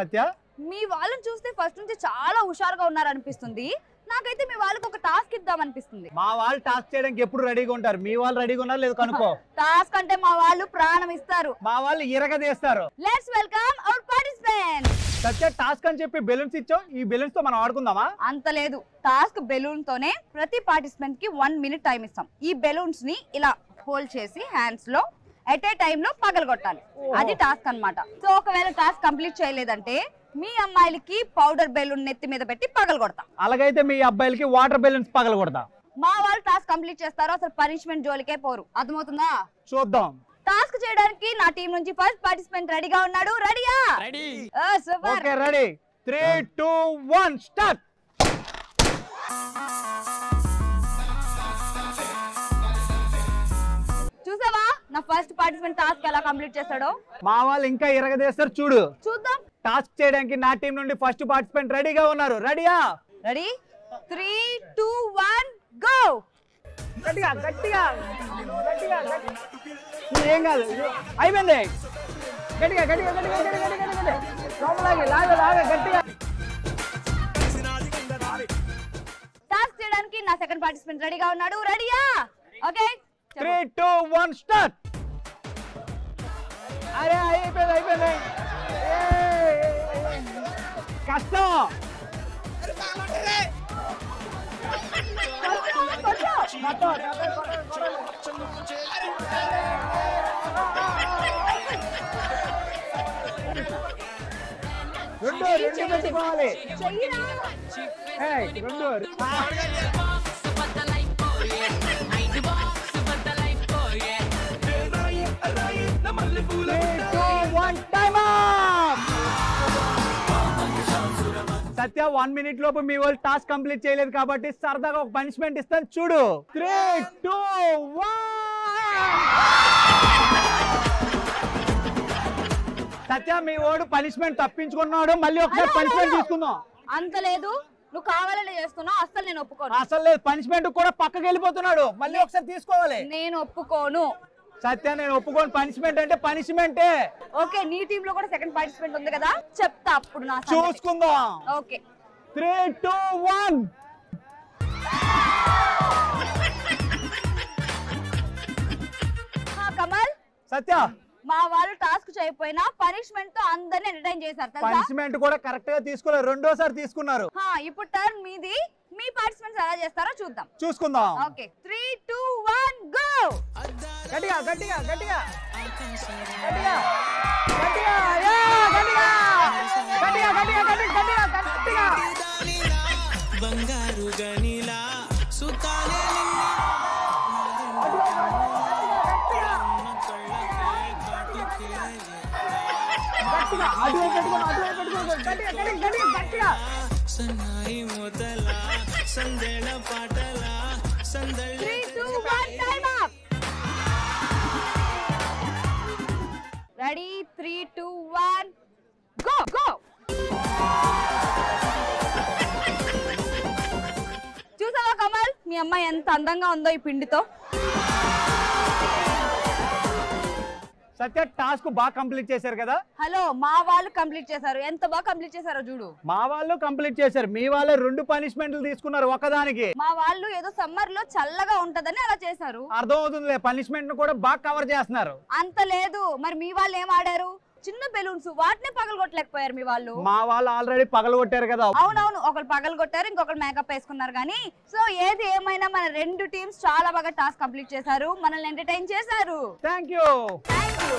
సత్య మీ వాళ్ళని చూస్తే ఫస్ట్ నుంచి చాలా హుషారుగా ఉన్నారనిపిస్తుంది. నాకైతే మీ వాళ్ళకి ఒక టాస్క్ ఇద్దాం అనిపిస్తుంది. మా వాళ్ళు టాస్క్ చేయడానికి ఎప్పుడు రెడీగా ఉంటారు. మీ వాళ్ళు రెడీగా ఉన్నారు లేదు కనుక్కో. టాస్క్ అంటే మా వాళ్ళు ప్రాణం ఇస్తారు. మా వాళ్ళు ఇరగదీస్తారు. Let's welcome our participants. Satya task అని చెప్పి బెలూన్స్ ఇచ్చావు. ఈ బెలూన్స్ తో మనం ఆడుకుందామా? అంత లేదు. టాస్క్ బెలూన్ తోనే ప్రతి పార్టిసిపెంట్ కి 1 minute టైం ఇస్తాం. ఈ బెలూన్స్ ని ఇలా హోల్డ్ చేసి హ్యాండ్స్ లో ఎట్ ఏ టైమ్ లో పగలగొట్టాలి. అది టాస్క్ అన్నమాట. సో ఒకవేళ టాస్క్ కంప్లీట్ చేయలేదంటే మీ అమ్మాయిలకి పౌడర్ బెలూన్ నెత్తి మీద పెట్టి పగలగొడతా. అలాగైతే మీ అబ్బాయిలకి వాటర్ బెలూన్స్ పగలగొడతా. మా వాళ్ళు టాస్క్ కంప్లీట్ చేస్తారో అసలు పనిష్మెంట్ జోలికే పోరు. అర్థమవుతుందా? చూద్దాం. టాస్క్ చేయడానికి నా టీం నుంచి ఫస్ట్ పార్టిసిపెంట్ రెడీగా ఉన్నాడు. రెడీయా? Ready. Super. Okay ready. 3 2 1 start. చూసావా నా ఫస్ట్ పార్టిసిపెంట్ టాస్క్ ఎలా కంప్లీట్ చేస్తాడో? మా వాళ్ళు ఇంకా ఇరగదీస్తారు చూడు. చూద్దాం. టాస్క్ చేయడానికి నా టీం నుండి ఫస్ట్ పార్టిసిపెంట్ రెడీగా ఉన్నారు. రెడీయా? Ready 3 2 1 go. గట్టిగా గట్టిగా గట్టిగా ఏం కాదు అయిపోయింది. గట్టిగా గట్టిగా గట్టిగా గట్టిగా గట్టిగా లోపలాగే లాగే లాగే గట్టిగా. టాస్క్ చేయడానికి నా సెకండ్ పార్టిసిపెంట్ రెడీగా ఉన్నాడు. రెడీయా? Okay 3 2 1 start. అరే అయిపోయింది అయిపోయింది. కష్టం. రెండు పెట్టుకోవాలి. రెండు సత్య 1 minute లోపు మీ వాళ్ళు టాస్క్ కంప్లీట్ చేయలేదు కాబట్టి సరదాగా ఒక పనిష్మెంట్ ఇస్తాను చూడు. 3 2 1 సత్య మీ వాడు పనిష్మెంట్ తప్పించుకున్నాడు. మళ్ళీ ఒకసారి పనిష్మెంట్ తీసుకుందాం. అంత లేదు. నువ్వు కావాలని చేస్తున్నావు. అసలు నేను ఒప్పుకోను. అసలు లేదు. పనిష్మెంట్ కూడా పక్కకి వెళ్ళిపోతున్నాడు. మళ్ళీ ఒకసారి తీసుకోవాలి. నేను ఒప్పుకోను. సత్య నేను ఒప్పుకోను. పనిష్మెంట్ అంటే పనిష్మెంటే. ఓకే నీ టీమ్ లో కూడా సెకండ్ పార్టిసిపెంట్ ఉంది కదా, చెప్తా అప్పుడు నా సంగతి. చూసుకుందాం. ఓకే 3 2 1 కమల్. సత్య మా వాళ్ళు టాస్క్ చేయకపోయినా పనిష్మెంట్ తో అందరిని ఎంటర్టైన్ చేశారు తెలుసా? పనిష్మెంట్ కూడా కరెక్ట్ గా తీసుకోలేదు. రెండోసారి తీసుకున్నారు. ఇప్పుడు టర్న్ మీది. మీ పార్టిసిపెంట్స్ ఎలా చేస్తారో చూద్దాం. చూసుకుందాం. Okay 3 2 1 go. గట్టిగా గట్టిగా గట్టిగా గట్టిగా గట్టిగా యా గట్టిగా గట్టిగా గట్టిగా గట్టిగా గట్టిగా బంగారు గనిలా సుతాలే గట్టిగా అటు పెట్టుకో గట్టిగా గట్టిగా గట్టిగా సన్నాయి మొదల సందేళ పాటల సందళ్ళ 3 2 1 time up. Ready 3 2 1 go go. చూసావా కమల్ మీ అమ్మాయి ఎంత అందంగా ఉందో ఈ పిండితో? సత్య టాస్క్ బాగా కంప్లీట్ చేశారు కదా. హలో మా వాళ్ళు కంప్లీట్ చేశారు. ఎంత బాగా కంప్లీట్ చేశారో చూడు. మా వాళ్ళు కంప్లీట్ చేశారు. మీ వాళ్ళే 2 పనిష్మెంట్లు తీసుకున్నారు ఒకదానికి. మా వాళ్ళు ఏదో సమ్మర్ లో చల్లగా ఉంటదని అలా చేశారు. అర్థం అవుతుంది. పనిష్మెంట్ కూడా బాగా కవర్ చేస్తున్నారు. అంత లేదు. మరి మీ వాళ్ళు ఏం ఆడారు? చిన్న బెలూన్స్ వాటినే పగలగొట్టలేకపోయారు మీ వాళ్ళు. మా వాళ్ళు ఆల్రెడీ పగలగొట్టారు కదా. అవునవును ఒకరు పగలగొట్టారు, ఇంకొకరు మేకప్ వేసుకున్నారు. కానీ సో ఏది ఏమైనా మన 2 టీమ్స్ చాలా బాగా టాస్క్ కంప్లీట్ చేశారు. మనల్ని ఎంటర్టైన్ చేశారు. Thank you. Thank you.